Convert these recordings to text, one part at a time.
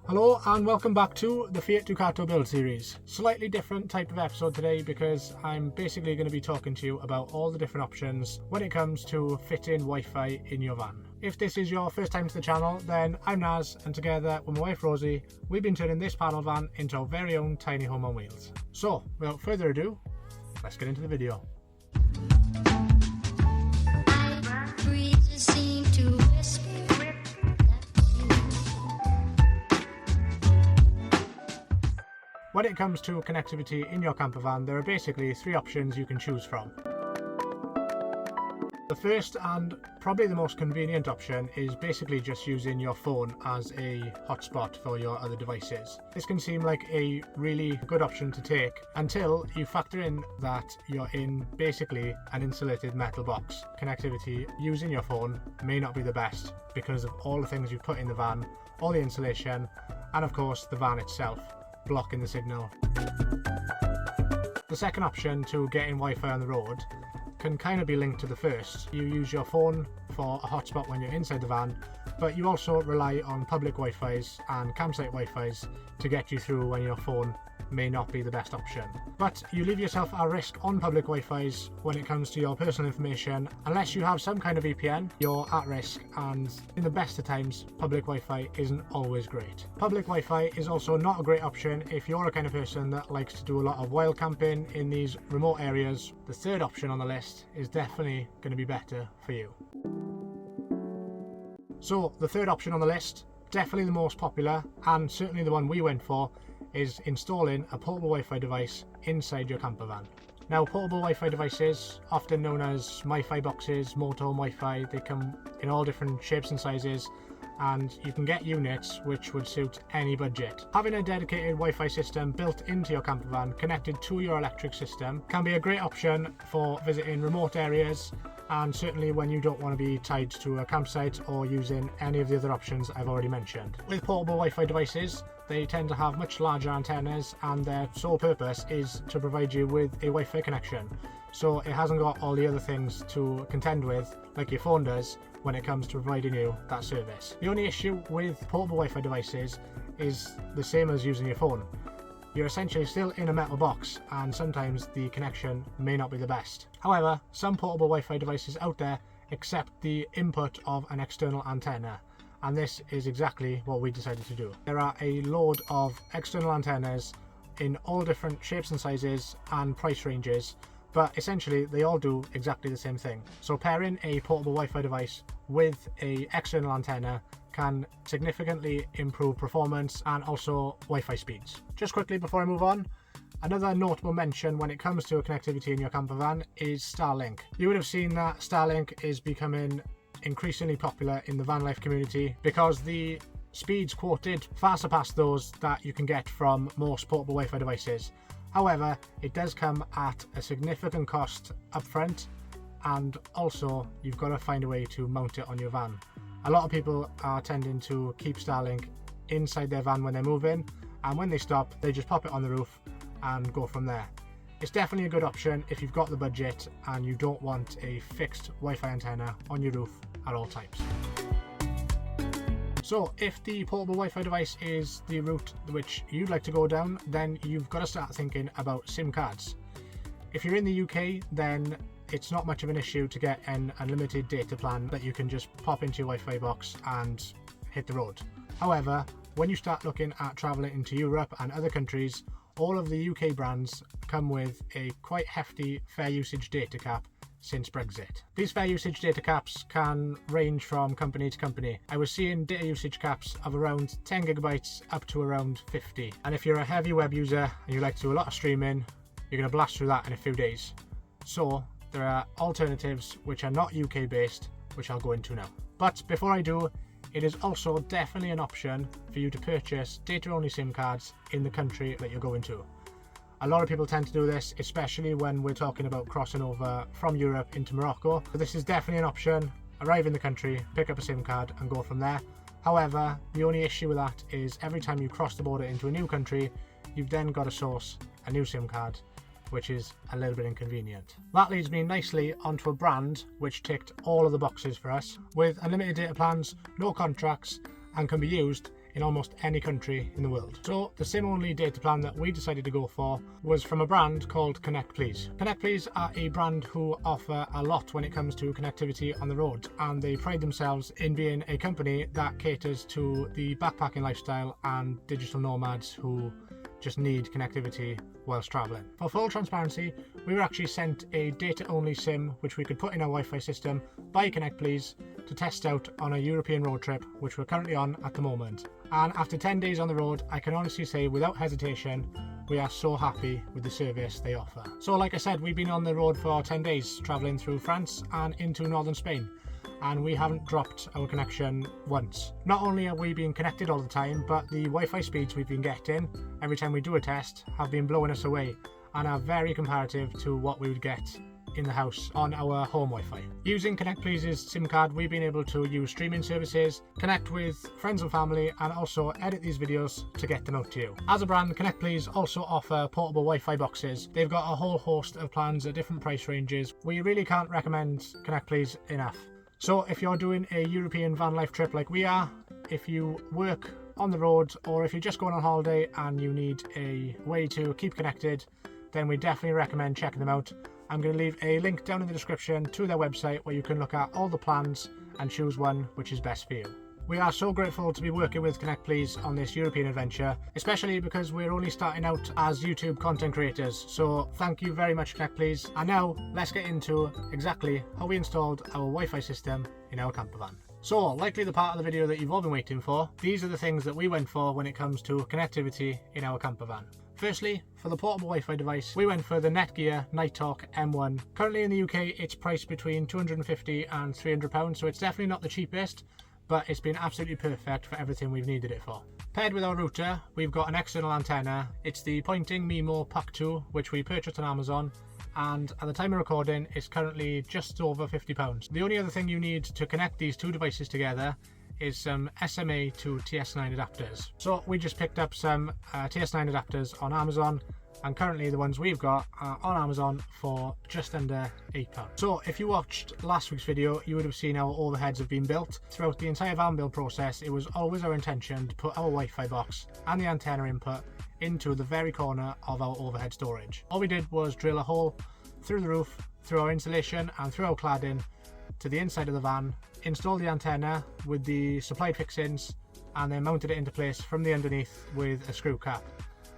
Hello and welcome back to the Fiat Ducato Build Series. Slightly different type of episode today because I'm basically going to be talking to you about all the different options when it comes to fitting Wi-Fi in your van. If this is your first time to the channel, then I'm Naz, and together with my wife Rosie, we've been turning this panel van into our very own tiny home on wheels. So without further ado, let's get into the video. When it comes to connectivity in your camper van, there are basically three options you can choose from. The first and probably the most convenient option is basically just using your phone as a hotspot for your other devices. This can seem like a really good option to take until you factor in that you're in basically an insulated metal box. Connectivity using your phone may not be the best because of all the things you've put in the van, all the insulation, and of course the van itself blocking the signal. The second option to getting Wi-Fi on the road can kind of be linked to the first. You use your phone for a hotspot when you're inside the van, but you also rely on public Wi-Fi's and campsite Wi-Fi's to get you through when your phone may not be the best option. But you leave yourself at risk on public Wi-Fi's when it comes to your personal information. Unless you have some kind of VPN, you're at risk, and in the best of times, public Wi-Fi isn't always great. Public Wi-Fi is also not a great option if you're a kind of person that likes to do a lot of wild camping in these remote areas. The third option on the list is definitely going to be better for you. So the third option on the list, definitely the most popular and certainly the one we went for, is installing a portable Wi-Fi device inside your camper van. Now, portable Wi-Fi devices, often known as MiFi boxes, motorhome Wi-Fi, they come in all different shapes and sizes, and you can get units which would suit any budget. Having a dedicated Wi-Fi system built into your camper van connected to your electric system can be a great option for visiting remote areas, and certainly when you don't want to be tied to a campsite or using any of the other options I've already mentioned. With portable Wi-Fi devices, they tend to have much larger antennas, and their sole purpose is to provide you with a Wi-Fi connection. So it hasn't got all the other things to contend with like your phone does when it comes to providing you that service. The only issue with portable Wi-Fi devices is the same as using your phone. You're essentially still in a metal box, and sometimes the connection may not be the best. However, some portable Wi-Fi devices out there accept the input of an external antenna, and this is exactly what we decided to do. There are a load of external antennas in all different shapes and sizes and price ranges, but essentially they all do exactly the same thing. So pairing a portable Wi-Fi device with an external antenna can significantly improve performance and also Wi-Fi speeds. Just quickly before I move on, another notable mention when it comes to connectivity in your camper van is Starlink. You would have seen that Starlink is becoming increasingly popular in the van life community because the speeds quoted far surpass those that you can get from most portable Wi-Fi devices. However, it does come at a significant cost upfront, and also you've got to find a way to mount it on your van. A lot of people are tending to keep Starlink inside their van when they're moving, and when they stop they just pop it on the roof and go from there. It's definitely a good option if you've got the budget and you don't want a fixed Wi-Fi antenna on your roof at all times. So if the portable Wi-Fi device is the route which you'd like to go down, then you've got to start thinking about SIM cards. If you're in the UK, then it's not much of an issue to get an unlimited data plan that you can just pop into your Wi-Fi box and hit the road. However, when you start looking at traveling into Europe and other countries, all of the UK brands come with a quite hefty fair usage data cap since Brexit. These fair usage data caps can range from company to company. I was seeing data usage caps of around 10 gigabytes up to around 50. And if you're a heavy web user and you like to do a lot of streaming, you're going to blast through that in a few days. So there are alternatives which are not UK based, which I'll go into now. But before I do, it is also definitely an option for you to purchase data-only SIM cards in the country that you're going to. A lot of people tend to do this, especially when we're talking about crossing over from Europe into Morocco. So this is definitely an option. Arrive in the country, pick up a SIM card and go from there. However, the only issue with that is every time you cross the border into a new country, you've then got to source a new SIM card, which is a little bit inconvenient. That leads me nicely onto a brand which ticked all of the boxes for us, with unlimited data plans, no contracts, and can be used in almost any country in the world. So the SIM-only data plan that we decided to go for was from a brand called ConnectPls. ConnectPls are a brand who offer a lot when it comes to connectivity on the road, and they pride themselves in being a company that caters to the backpacking lifestyle and digital nomads who just need connectivity whilst travelling. For full transparency, we were actually sent a data-only SIM which we could put in our Wi-Fi system by ConnectPls to test out on a European road trip, which we're currently on at the moment. And after 10 days on the road, I can honestly say without hesitation, we are so happy with the service they offer. So like I said, we've been on the road for 10 days, travelling through France and into northern Spain, and we haven't dropped our connection once. Not only are we being connected all the time, but the Wi-Fi speeds we've been getting every time we do a test have been blowing us away and are very comparative to what we would get in the house on our home Wi-Fi. Using ConnectPls' SIM card, we've been able to use streaming services, connect with friends and family, and also edit these videos to get them out to you. As a brand, ConnectPls also offer portable Wi-Fi boxes. They've got a whole host of plans at different price ranges. We really can't recommend ConnectPls enough. So if you're doing a European van life trip like we are, if you work on the road, or if you're just going on holiday and you need a way to keep connected, then we definitely recommend checking them out. I'm going to leave a link down in the description to their website where you can look at all the plans and choose one which is best for you. We are so grateful to be working with ConnectPls on this European adventure, especially because we're only starting out as YouTube content creators. So thank you very much, ConnectPls. And now let's get into exactly how we installed our Wi-Fi system in our campervan. So, likely the part of the video that you've all been waiting for, these are the things that we went for when it comes to connectivity in our campervan. Firstly, for the portable Wi-Fi device, we went for the Netgear Nighthawk M1. Currently in the UK, it's priced between £250 and £300, so it's definitely not the cheapest, but it's been absolutely perfect for everything we've needed it for. Paired with our router, we've got an external antenna. It's the Pointing Mimo Pack 2, which we purchased on Amazon, and at the time of recording, it's currently just over £50. The only other thing you need to connect these two devices together is some SMA to TS9 adapters. So we just picked up some TS9 adapters on Amazon, and currently the ones we've got are on Amazon for just under £8. So if you watched last week's video, you would have seen our overheads have been built. Throughout the entire van build process, it was always our intention to put our Wi-Fi box and the antenna input into the very corner of our overhead storage. All we did was drill a hole through the roof, through our insulation and through our cladding to the inside of the van, install the antenna with the supplied fixings, and then mounted it into place from the underneath with a screw cap.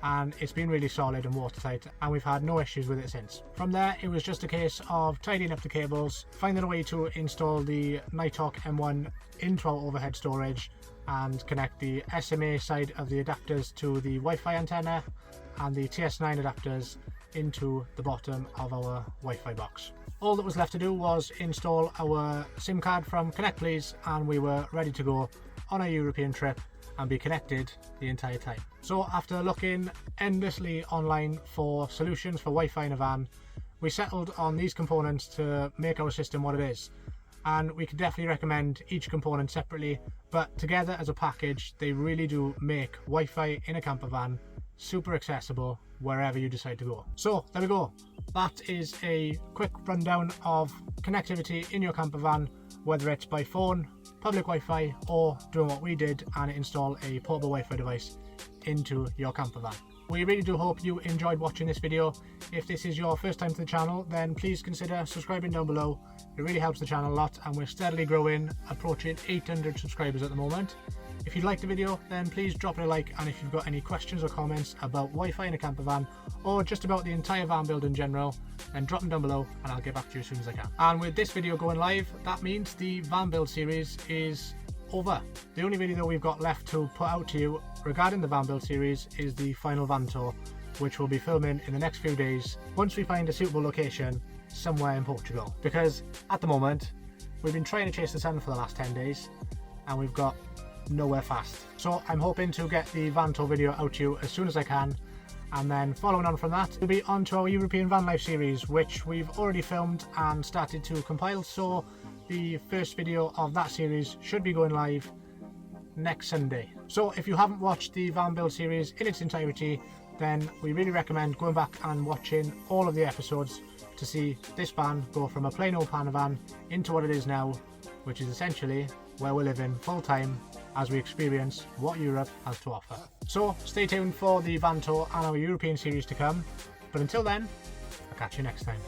And it's been really solid and watertight, and we've had no issues with it since. From there, it was just a case of tidying up the cables, finding a way to install the Nighthawk M1 into our overhead storage, and connect the SMA side of the adapters to the Wi-Fi antenna and the TS9 adapters into the bottom of our Wi-Fi box. All that was left to do was install our SIM card from ConnectPls, and we were ready to go on a European trip and be connected the entire time. So after looking endlessly online for solutions for Wi-Fi in a van, we settled on these components to make our system what it is. And we could definitely recommend each component separately, but together as a package, they really do make Wi-Fi in a campervan super accessible wherever you decide to go. So there we go. That is a quick rundown of connectivity in your campervan, whether it's by phone, public Wi-Fi, or doing what we did and install a portable Wi-Fi device into your campervan. We really do hope you enjoyed watching this video. If this is your first time to the channel, then please consider subscribing down below. It really helps the channel a lot, and we're steadily growing, approaching 800 subscribers at the moment. If you liked the video, then please drop it a like, and if you've got any questions or comments about Wi-Fi in a campervan, or just about the entire van build in general, then drop them down below and I'll get back to you as soon as I can. And with this video going live, that means the van build series is over. The only video that we've got left to put out to you regarding the van build series is the final van tour, which we'll be filming in the next few days once we find a suitable location somewhere in Portugal. Because at the moment, we've been trying to chase the sun for the last 10 days and we've got nowhere fast. So I'm hoping to get the van tour video out to you as soon as I can, and then following on from that, we'll be on to our European van life series, which we've already filmed and started to compile. So the first video of that series should be going live next Sunday. So if you haven't watched the van build series in its entirety, then we really recommend going back and watching all of the episodes to see this van go from a plain old panel van into what it is now, which is essentially where we're living full time as we experience what Europe has to offer. So stay tuned for the van tour and our European series to come, but until then, I'll catch you next time.